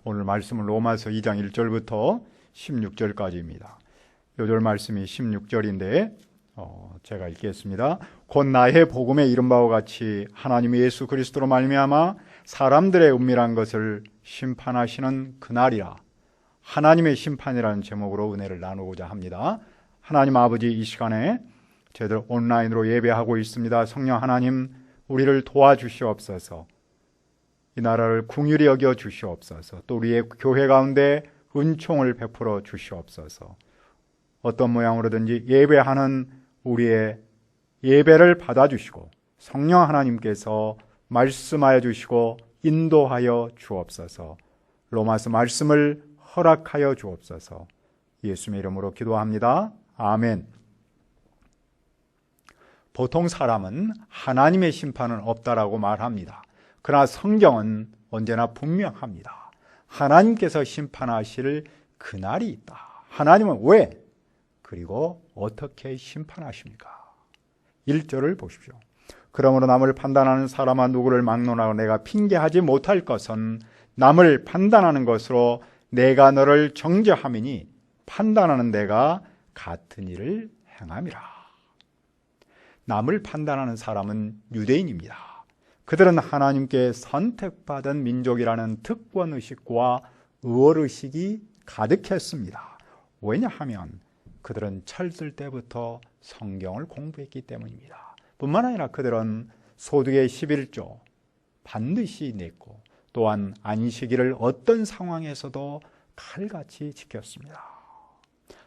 오늘 말씀은 로마서 2장 1절부터 16절까지입니다. 요절 말씀이 16절인데 제가 읽겠습니다. 곧 나의 복음에 이른 바와 같이 하나님이 예수 그리스도로 말미암아 사람들의 은밀한 것을 심판하시는 그날이라. 하나님의 심판이라는 제목으로 은혜를 나누고자 합니다. 하나님 아버지, 이 시간에 저희들 온라인으로 예배하고 있습니다. 성령 하나님, 우리를 도와주시옵소서. 이 나라를 긍휼히 여겨 주시옵소서. 또 우리의 교회 가운데 은총을 베풀어 주시옵소서. 어떤 모양으로든지 예배하는 우리의 예배를 받아주시고 성령 하나님께서 말씀하여 주시고 인도하여 주옵소서. 로마서 말씀을 허락하여 주옵소서. 예수님의 이름으로 기도합니다. 아멘. 보통 사람은 하나님의 심판은 없다라고 말합니다. 그러나 성경은 언제나 분명합니다. 하나님께서 심판하실 그날이 있다. 하나님은 왜? 그리고 어떻게 심판하십니까? 1절을 보십시오. 그러므로 남을 판단하는 사람아 누구를 막론하고 내가 핑계하지 못할 것은 남을 판단하는 것으로 내가 너를 정죄함이니 판단하는 내가 같은 일을 행함이라. 남을 판단하는 사람은 유대인입니다. 그들은 하나님께 선택받은 민족이라는 특권의식과 의월의식이 가득했습니다. 왜냐하면 그들은 철들 때부터 성경을 공부했기 때문입니다. 뿐만 아니라 그들은 소득의 11조 반드시 냈고 또한 안식일을 어떤 상황에서도 칼같이 지켰습니다.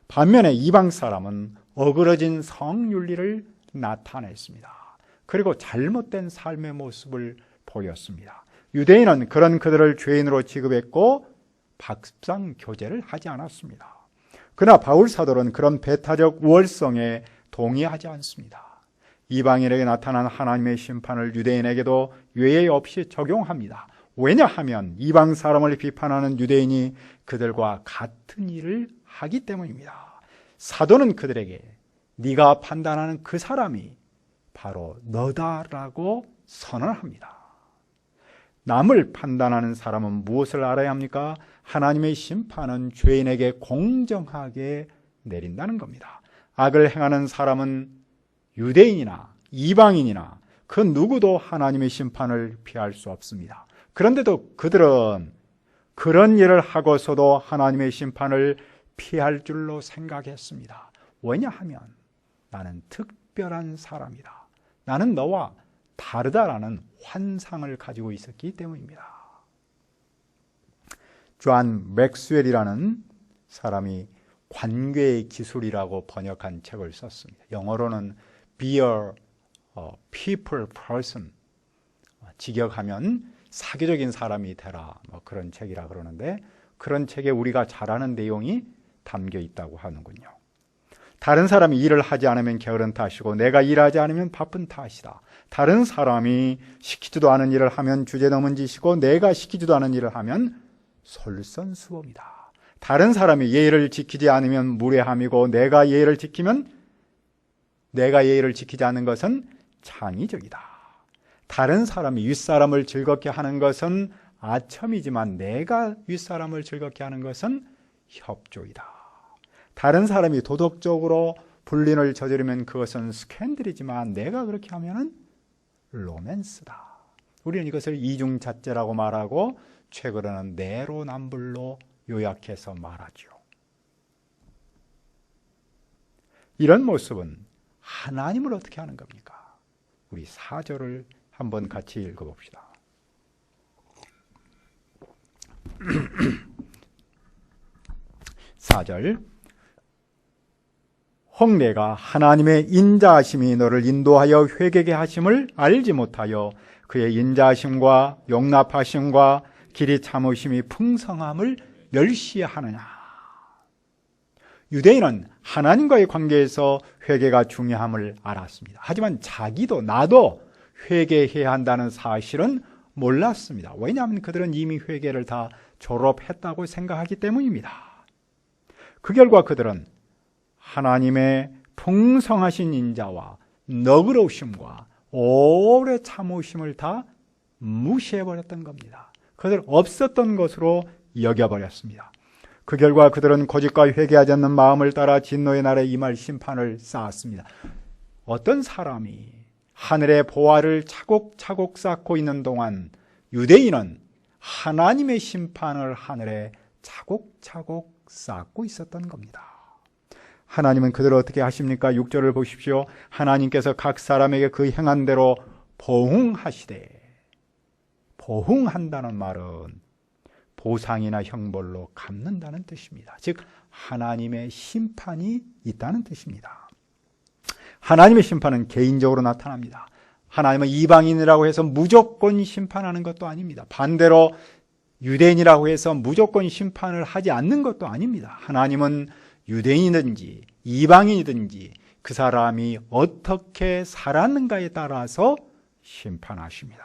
반면에 이방 사람은 어그러진 성윤리를 나타냈습니다. 그리고 잘못된 삶의 모습을 보였습니다. 유대인은 그런 그들을 죄인으로 취급했고 박상 교제를 하지 않았습니다. 그러나 바울 사도는 그런 배타적 우월성에 동의하지 않습니다. 이방인에게 나타난 하나님의 심판을 유대인에게도 예외 없이 적용합니다. 왜냐하면 이방 사람을 비판하는 유대인이 그들과 같은 일을 하기 때문입니다. 사도는 그들에게 네가 판단하는 그 사람이 바로 너다라고 선언합니다. 남을 판단하는 사람은 무엇을 알아야 합니까? 하나님의 심판은 죄인에게 공정하게 내린다는 겁니다. 악을 행하는 사람은 유대인이나 이방인이나 그 누구도 하나님의 심판을 피할 수 없습니다. 그런데도 그들은 그런 일을 하고서도 하나님의 심판을 피할 줄로 생각했습니다. 왜냐하면 나는 특별한 사람이다. 나는 너와 다르다라는 환상을 가지고 있었기 때문입니다. 존 맥스웰이라는 사람이 관계의 기술이라고 번역한 책을 썼습니다. 영어로는 Be a people person. 직역하면 사교적인 사람이 되라. 그런 책이라 그러는데 그런 책에 우리가 잘 아는 내용이 담겨 있다고 하는군요. 다른 사람이 일을 하지 않으면 게으른 탓이고 내가 일하지 않으면 바쁜 탓이다. 다른 사람이 시키지도 않은 일을 하면 주제넘은 짓이고 내가 시키지도 않은 일을 하면 솔선수범이다. 다른 사람이 예의를 지키지 않으면 무례함이고 내가 예의를 지키지 않는 것은 창의적이다. 다른 사람이 윗사람을 즐겁게 하는 것은 아첨이지만 내가 윗사람을 즐겁게 하는 것은 협조이다. 다른 사람이 도덕적으로 불륜을 저지르면 그것은 스캔들이지만 내가 그렇게 하면은 로맨스다. 우리는 이것을 이중잣대라고 말하고 최근에는 내로남불로 요약해서 말하죠. 이런 모습은 하나님을 어떻게 하는 겁니까? 우리 4절을 한번 같이 읽어봅시다. 4절 혹 내가 하나님의 인자하심이 너를 인도하여 회개케 하심을 알지 못하여 그의 인자하심과 용납하심과 길이 참으심이 풍성함을 멸시하느냐. 유대인은 하나님과의 관계에서 회개가 중요함을 알았습니다. 하지만 자기도 나도 회개해야 한다는 사실은 몰랐습니다. 왜냐하면 그들은 이미 회개를 다 졸업했다고 생각하기 때문입니다. 그 결과 그들은 하나님의 풍성하신 인자와 너그러우심과 오래 참으심을 다 무시해버렸던 겁니다. 그들 없었던 것으로 여겨버렸습니다. 그 결과 그들은 고집과 회개하지 않는 마음을 따라 진노의 날에 임할 심판을 쌓았습니다. 어떤 사람이 하늘의 보화를 차곡차곡 쌓고 있는 동안 유대인은 하나님의 심판을 하늘에 차곡차곡 쌓고 있었던 겁니다. 하나님은 그들을 어떻게 하십니까? 6절을 보십시오. 하나님께서 각 사람에게 그 행한 대로 보응하시되, 보응한다는 말은 보상이나 형벌로 갚는다는 뜻입니다. 즉 하나님의 심판이 있다는 뜻입니다. 하나님의 심판은 개인적으로 나타납니다. 하나님은 이방인이라고 해서 무조건 심판하는 것도 아닙니다. 반대로 유대인이라고 해서 무조건 심판을 하지 않는 것도 아닙니다. 하나님은 유대인이든지 이방인이든지 그 사람이 어떻게 살았는가에 따라서 심판하십니다.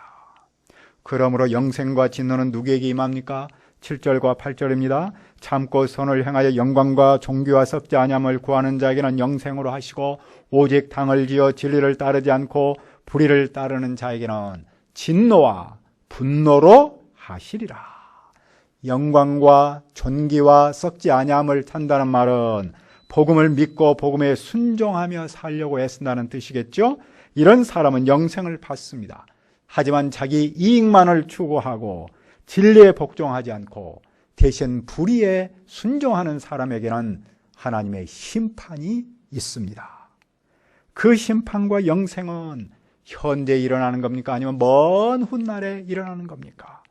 그러므로 영생과 진노는 누구에게 임합니까? 7절과 8절입니다. 참고 선을 행하여 영광과 존귀와 썩지 아니함을 구하는 자에게는 영생으로 하시고, 오직 당을 지어 진리를 따르지 않고 불의를 따르는 자에게는 진노와 분노로 하시리라. 영광과 존귀와 썩지 아니함을 찬다는 말은 복음을 믿고 복음에 순종하며 살려고 애쓴다는 뜻이겠죠. 이런 사람은 영생을 받습니다. 하지만 자기 이익만을 추구하고 진리에 복종하지 않고 대신 불의에 순종하는 사람에게는 하나님의 심판이 있습니다. 그 심판과 영생은 현재 일어나는 겁니까? 아니면 먼 훗날에 일어나는 겁니까?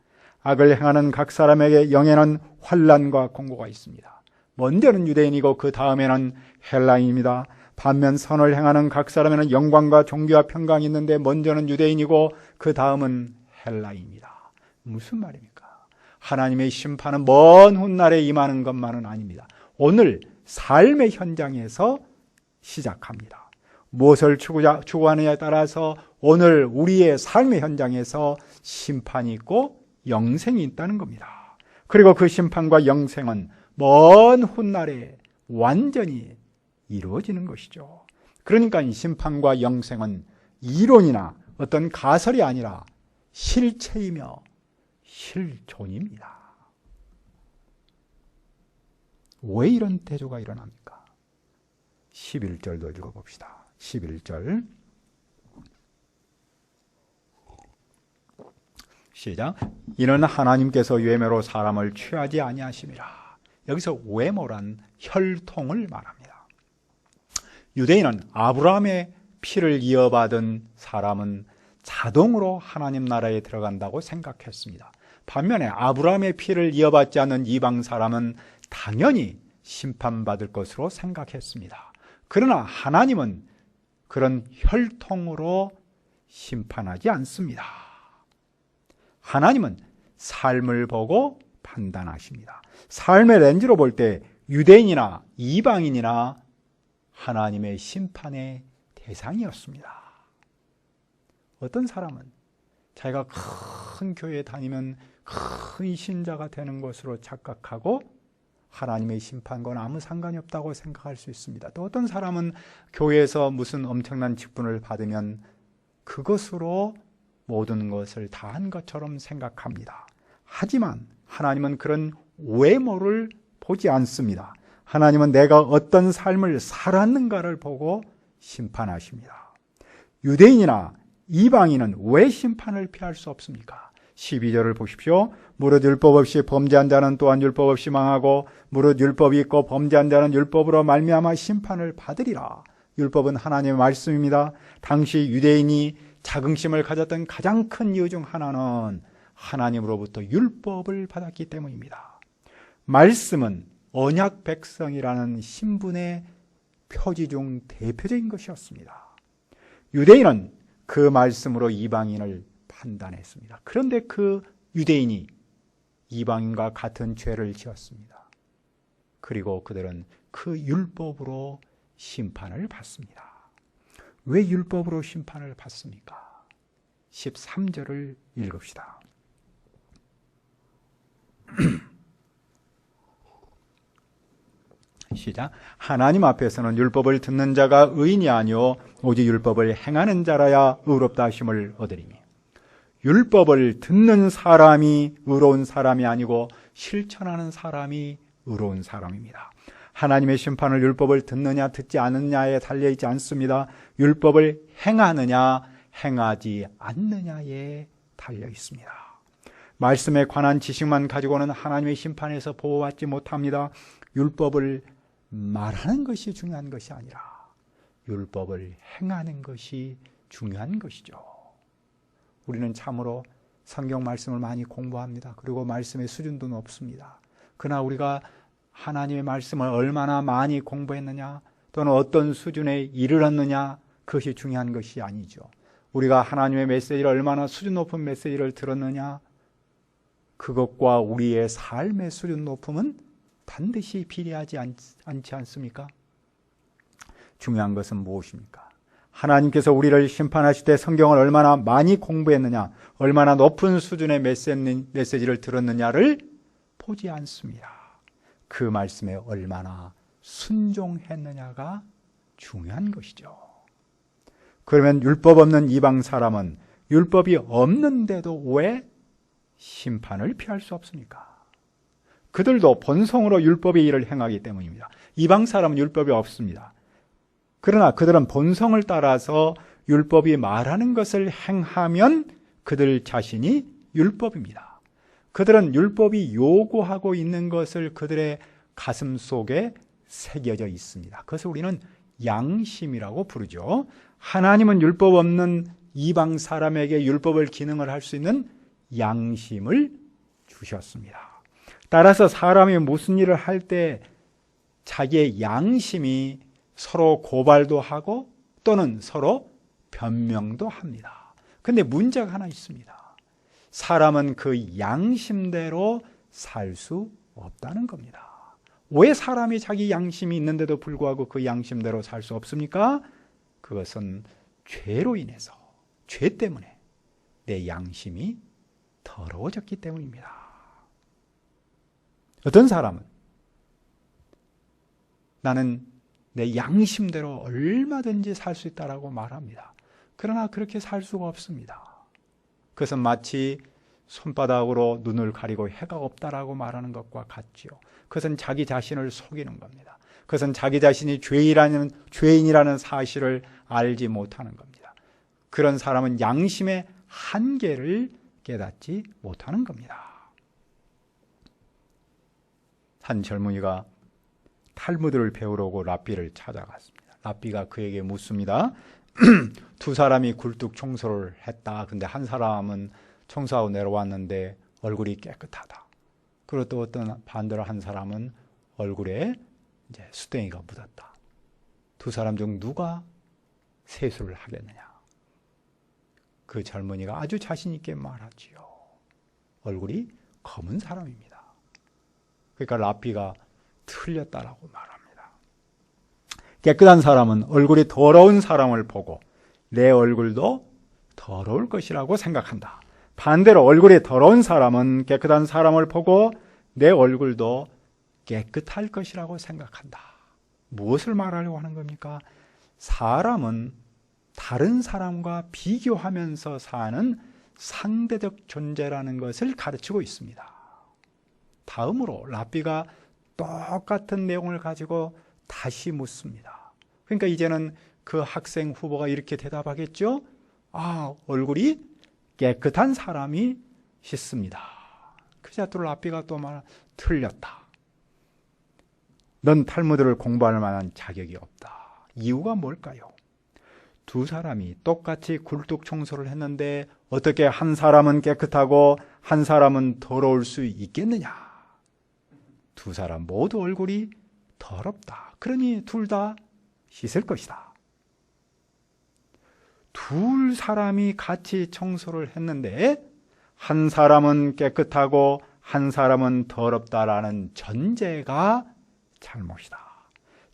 악을 행하는 각 사람에게 영에는 환난과 공고가 있습니다. 먼저는 유대인이고 그 다음에는 헬라인입니다. 반면 선을 행하는 각 사람에는 영광과 존귀와 평강이 있는데 먼저는 유대인이고 그 다음은 헬라인입니다. 무슨 말입니까? 하나님의 심판은 먼 훗날에 임하는 것만은 아닙니다. 오늘 삶의 현장에서 시작합니다. 무엇을 추구하느냐에 따라서 오늘 우리의 삶의 현장에서 심판이 있고 영생이 있다는 겁니다. 그리고 그 심판과 영생은 먼 훗날에 완전히 이루어지는 것이죠. 그러니까 이 심판과 영생은 이론이나 어떤 가설이 아니라 실체이며 실존입니다. 왜 이런 대조가 일어납니까? 11절도 읽어봅시다. 11절 시작. 이는 하나님께서 외모로 사람을 취하지 아니하심이라. 여기서 외모란 혈통을 말합니다. 유대인은 아브라함의 피를 이어받은 사람은 자동으로 하나님 나라에 들어간다고 생각했습니다. 반면에 아브라함의 피를 이어받지 않는 이방 사람은 당연히 심판받을 것으로 생각했습니다. 그러나 하나님은 그런 혈통으로 심판하지 않습니다. 하나님은 삶을 보고 판단하십니다. 삶의 렌즈로 볼 때 유대인이나 이방인이나 하나님의 심판의 대상이었습니다. 어떤 사람은 자기가 큰 교회에 다니면 큰 신자가 되는 것으로 착각하고 하나님의 심판과는 아무 상관이 없다고 생각할 수 있습니다. 또 어떤 사람은 교회에서 무슨 엄청난 직분을 받으면 그것으로 모든 것을 다 한 것처럼 생각합니다. 하지만 하나님은 그런 외모를 보지 않습니다. 하나님은 내가 어떤 삶을 살았는가를 보고 심판하십니다. 유대인이나 이방인은 왜 심판을 피할 수 없습니까? 12절을 보십시오. 무릇 율법 없이 범죄한 자는 또한 율법 없이 망하고 무릇 율법이 있고 범죄한 자는 율법으로 말미암아 심판을 받으리라. 율법은 하나님의 말씀입니다. 당시 유대인이 자긍심을 가졌던 가장 큰 이유 중 하나는 하나님으로부터 율법을 받았기 때문입니다. 말씀은 언약 백성이라는 신분의 표지 중 대표적인 것이었습니다. 유대인은 그 말씀으로 이방인을 판단했습니다. 그런데 그 유대인이 이방인과 같은 죄를 지었습니다. 그리고 그들은 그 율법으로 심판을 받습니다. 왜 율법으로 심판을 받습니까? 13절을 읽읍시다. 시작. 하나님 앞에서는 율법을 듣는 자가 의인이 아니오 오직 율법을 행하는 자라야 의롭다 하심을 얻으리니. 율법을 듣는 사람이 의로운 사람이 아니고 실천하는 사람이 의로운 사람입니다. 하나님의 심판을 율법을 듣느냐 듣지 않느냐에 달려있지 않습니다. 율법을 행하느냐 행하지 않느냐에 달려있습니다. 말씀에 관한 지식만 가지고는 하나님의 심판에서 보호받지 못합니다. 율법을 말하는 것이 중요한 것이 아니라 율법을 행하는 것이 중요한 것이죠. 우리는 참으로 성경 말씀을 많이 공부합니다. 그리고 말씀의 수준도 높습니다. 그러나 우리가 하나님의 말씀을 얼마나 많이 공부했느냐 또는 어떤 수준에 이르렀느냐 그것이 중요한 것이 아니죠. 우리가 하나님의 메시지를 얼마나 수준 높은 메시지를 들었느냐 그것과 우리의 삶의 수준 높음은 반드시 비례하지 않지 않습니까? 중요한 것은 무엇입니까? 하나님께서 우리를 심판하실 때 성경을 얼마나 많이 공부했느냐, 얼마나 높은 수준의 메시지를 들었느냐를 보지 않습니다. 그 말씀에 얼마나 순종했느냐가 중요한 것이죠. 그러면 율법 없는 이방 사람은 율법이 없는데도 왜 심판을 피할 수 없습니까? 그들도 본성으로 율법의 일을 행하기 때문입니다. 이방 사람은 율법이 없습니다. 그러나 그들은 본성을 따라서 율법이 말하는 것을 행하면 그들 자신이 율법입니다. 그들은 율법이 요구하고 있는 것을 그들의 가슴 속에 새겨져 있습니다. 그것을 우리는 양심이라고 부르죠. 하나님은 율법 없는 이방 사람에게 율법을 기능을 할 수 있는 양심을 주셨습니다. 따라서 사람이 무슨 일을 할 때 자기의 양심이 서로 고발도 하고 또는 서로 변명도 합니다. 그런데 문제가 하나 있습니다. 사람은 그 양심대로 살 수 없다는 겁니다. 왜 사람이 자기 양심이 있는데도 불구하고 그 양심대로 살 수 없습니까? 그것은 죄로 인해서, 죄 때문에 내 양심이 더러워졌기 때문입니다. 어떤 사람은 나는 내 양심대로 얼마든지 살 수 있다라고 말합니다. 그러나 그렇게 살 수가 없습니다. 그것은 마치 손바닥으로 눈을 가리고 해가 없다라고 말하는 것과 같지요. 그것은 자기 자신을 속이는 겁니다. 그것은 자기 자신이 죄인이라는 사실을 알지 못하는 겁니다. 그런 사람은 양심의 한계를 깨닫지 못하는 겁니다. 한 젊은이가 탈무드를 배우려고 랍비를 찾아갔습니다. 랍비가 그에게 묻습니다. 두 사람이 굴뚝 청소를 했다. 근데 한 사람은 청소하고 내려왔는데 얼굴이 깨끗하다. 그리고 또 어떤 반대로 한 사람은 얼굴에 이제 수댕이가 묻었다. 두 사람 중 누가 세수를 하겠느냐? 그 젊은이가 아주 자신 있게 말하지요. 얼굴이 검은 사람입니다. 그러니까 랍비가 틀렸다라고 말합니다. 깨끗한 사람은 얼굴이 더러운 사람을 보고 내 얼굴도 더러울 것이라고 생각한다. 반대로 얼굴이 더러운 사람은 깨끗한 사람을 보고 내 얼굴도 깨끗할 것이라고 생각한다. 무엇을 말하려고 하는 겁니까? 사람은 다른 사람과 비교하면서 사는 상대적 존재라는 것을 가르치고 있습니다. 다음으로 랍비가 똑같은 내용을 가지고 다시 묻습니다. 그러니까 이제는 그 학생 후보가 이렇게 대답하겠죠? 얼굴이 깨끗한 사람이 씻습니다. 그자 또 랍비가 또 틀렸다. 넌 탈무드를 공부할 만한 자격이 없다. 이유가 뭘까요? 두 사람이 똑같이 굴뚝 청소를 했는데 어떻게 한 사람은 깨끗하고 한 사람은 더러울 수 있겠느냐? 두 사람 모두 얼굴이 더럽다. 그러니 둘 다 씻을 것이다. 둘 사람이 같이 청소를 했는데 한 사람은 깨끗하고 한 사람은 더럽다라는 전제가 잘못이다.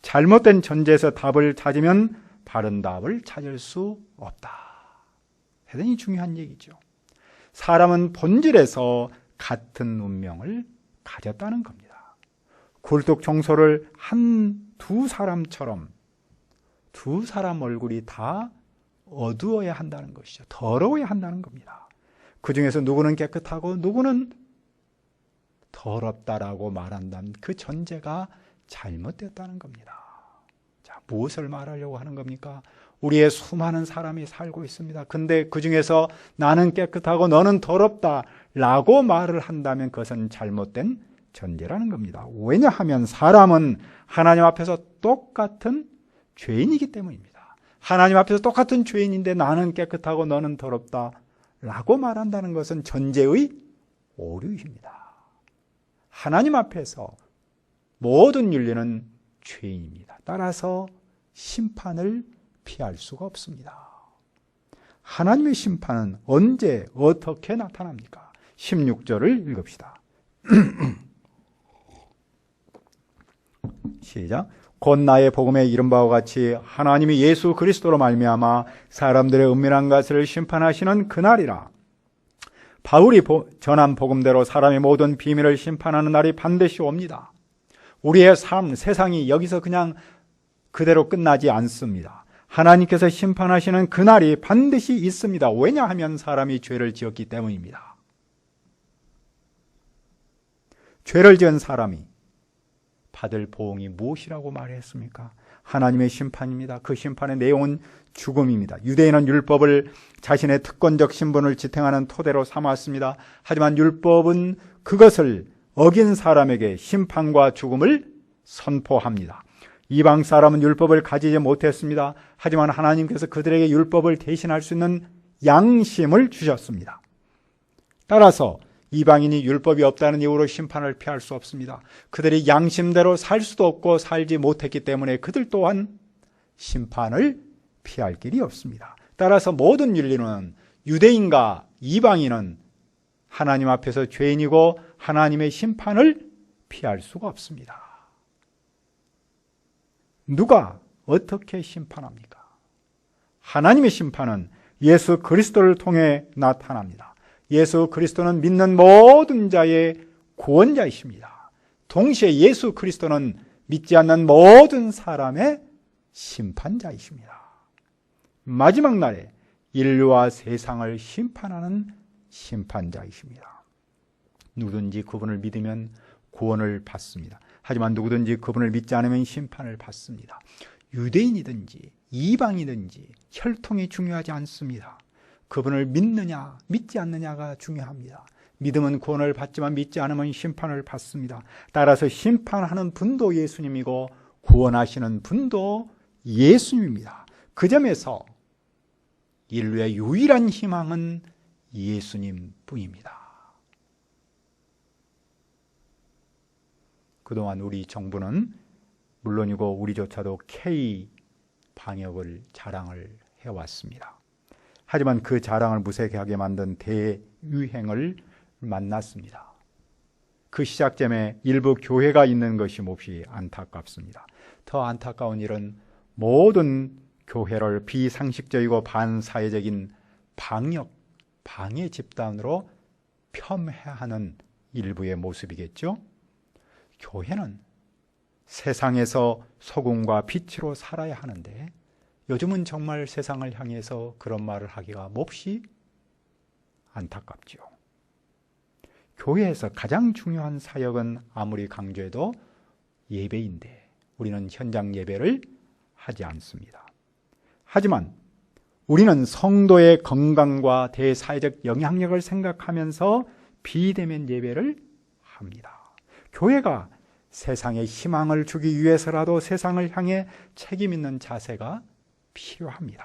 잘못된 전제에서 답을 찾으면 바른 답을 찾을 수 없다. 대단히 중요한 얘기죠. 사람은 본질에서 같은 운명을 가졌다는 겁니다. 굴뚝 청소를 두 사람처럼 두 사람 얼굴이 다 어두워야 한다는 것이죠. 더러워야 한다는 겁니다. 그 중에서 누구는 깨끗하고 누구는 더럽다라고 말한다면 그 전제가 잘못됐다는 겁니다. 자, 무엇을 말하려고 하는 겁니까? 우리의 수많은 사람이 살고 있습니다. 근데 그 중에서 나는 깨끗하고 너는 더럽다라고 말을 한다면 그것은 잘못된 전제라는 겁니다. 왜냐하면 사람은 하나님 앞에서 똑같은 죄인이기 때문입니다. 하나님 앞에서 똑같은 죄인인데 나는 깨끗하고 너는 더럽다라고 말한다는 것은 전제의 오류입니다. 하나님 앞에서 모든 윤리는 죄인입니다. 따라서 심판을 피할 수가 없습니다. 하나님의 심판은 언제 어떻게 나타납니까? 16절을 읽읍시다. 시작. 곧 나의 복음에 이른 바와 같이 하나님이 예수 그리스도로 말미암아 사람들의 은밀한 것을 심판하시는 그날이라. 바울이 전한 복음대로 사람의 모든 비밀을 심판하는 날이 반드시 옵니다. 우리의 삶, 세상이 여기서 그냥 그대로 끝나지 않습니다. 하나님께서 심판하시는 그날이 반드시 있습니다. 왜냐하면 사람이 죄를 지었기 때문입니다. 죄를 지은 사람이 받을 보응이 무엇이라고 말했습니까? 하나님의 심판입니다. 그 심판의 내용은 죽음입니다. 유대인은 율법을 자신의 특권적 신분을 지탱하는 토대로 삼았습니다. 하지만 율법은 그것을 어긴 사람에게 심판과 죽음을 선포합니다. 이방 사람은 율법을 가지지 못했습니다. 하지만 하나님께서 그들에게 율법을 대신할 수 있는 양심을 주셨습니다. 따라서 이방인이 율법이 없다는 이유로 심판을 피할 수 없습니다. 그들이 양심대로 살 수도 없고 살지 못했기 때문에 그들 또한 심판을 피할 길이 없습니다. 따라서 모든 윤리는 유대인과 이방인은 하나님 앞에서 죄인이고 하나님의 심판을 피할 수가 없습니다. 누가 어떻게 심판합니까? 하나님의 심판은 예수 그리스도를 통해 나타납니다. 예수 그리스도는 믿는 모든 자의 구원자이십니다. 동시에 예수 그리스도는 믿지 않는 모든 사람의 심판자이십니다. 마지막 날에 인류와 세상을 심판하는 심판자이십니다. 누구든지 그분을 믿으면 구원을 받습니다. 하지만 누구든지 그분을 믿지 않으면 심판을 받습니다. 유대인이든지 이방이든지 혈통이 중요하지 않습니다. 그분을 믿느냐 믿지 않느냐가 중요합니다. 믿으면 구원을 받지만 믿지 않으면 심판을 받습니다. 따라서 심판하는 분도 예수님이고 구원하시는 분도 예수님입니다. 그 점에서 인류의 유일한 희망은 예수님 뿐입니다. 그동안 우리 정부는 물론이고 우리조차도 K 방역을 자랑을 해왔습니다. 하지만 그 자랑을 무색하게 만든 대유행을 만났습니다. 그 시작점에 일부 교회가 있는 것이 몹시 안타깝습니다. 더 안타까운 일은 모든 교회를 비상식적이고 반사회적인 방해 집단으로 폄훼하는 일부의 모습이겠죠. 교회는 세상에서 소금과 빛으로 살아야 하는데 요즘은 정말 세상을 향해서 그런 말을 하기가 몹시 안타깝죠. 교회에서 가장 중요한 사역은 아무리 강조해도 예배인데 우리는 현장 예배를 하지 않습니다. 하지만 우리는 성도의 건강과 대사회적 영향력을 생각하면서 비대면 예배를 합니다. 교회가 세상에 희망을 주기 위해서라도 세상을 향해 책임 있는 자세가 필요합니다.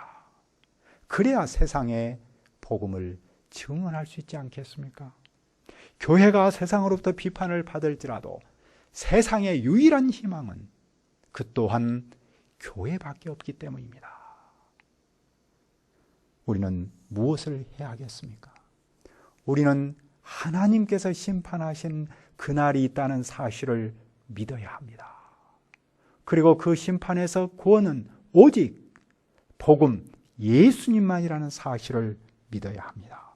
그래야 세상에 복음을 증언할 수 있지 않겠습니까? 교회가 세상으로부터 비판을 받을지라도 세상의 유일한 희망은 그 또한 교회밖에 없기 때문입니다. 우리는 무엇을 해야 하겠습니까? 우리는 하나님께서 심판하신 그날이 있다는 사실을 믿어야 합니다. 그리고 그 심판에서 구원은 오직 복음 예수님만이라는 사실을 믿어야 합니다.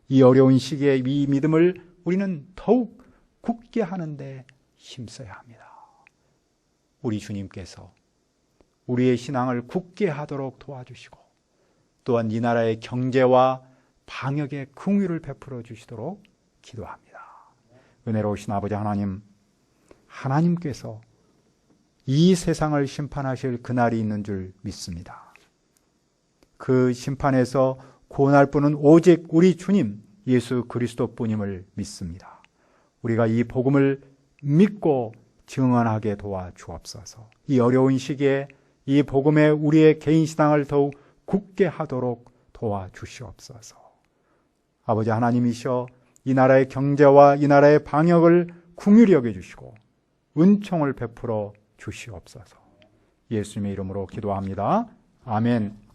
이 어려운 시기에 이 믿음을 우리는 더욱 굳게 하는데 힘써야 합니다. 우리 주님께서 우리의 신앙을 굳게 하도록 도와주시고 또한 이 나라의 경제와 방역에 긍휼을 베풀어 주시도록 기도합니다. 은혜로우신 아버지 하나님, 하나님께서 이 세상을 심판하실 그날이 있는 줄 믿습니다. 그 심판에서 구원할 분은 오직 우리 주님 예수 그리스도뿐임을 믿습니다. 우리가 이 복음을 믿고 증언하게 도와주옵소서. 이 어려운 시기에 이 복음에 우리의 개인 신앙을 더욱 굳게 하도록 도와주시옵소서. 아버지 하나님이셔 이 나라의 경제와 이 나라의 방역을 긍휼히 여겨주시고 은총을 베풀어 주시옵소서. 예수님의 이름으로 기도합니다. 아멘.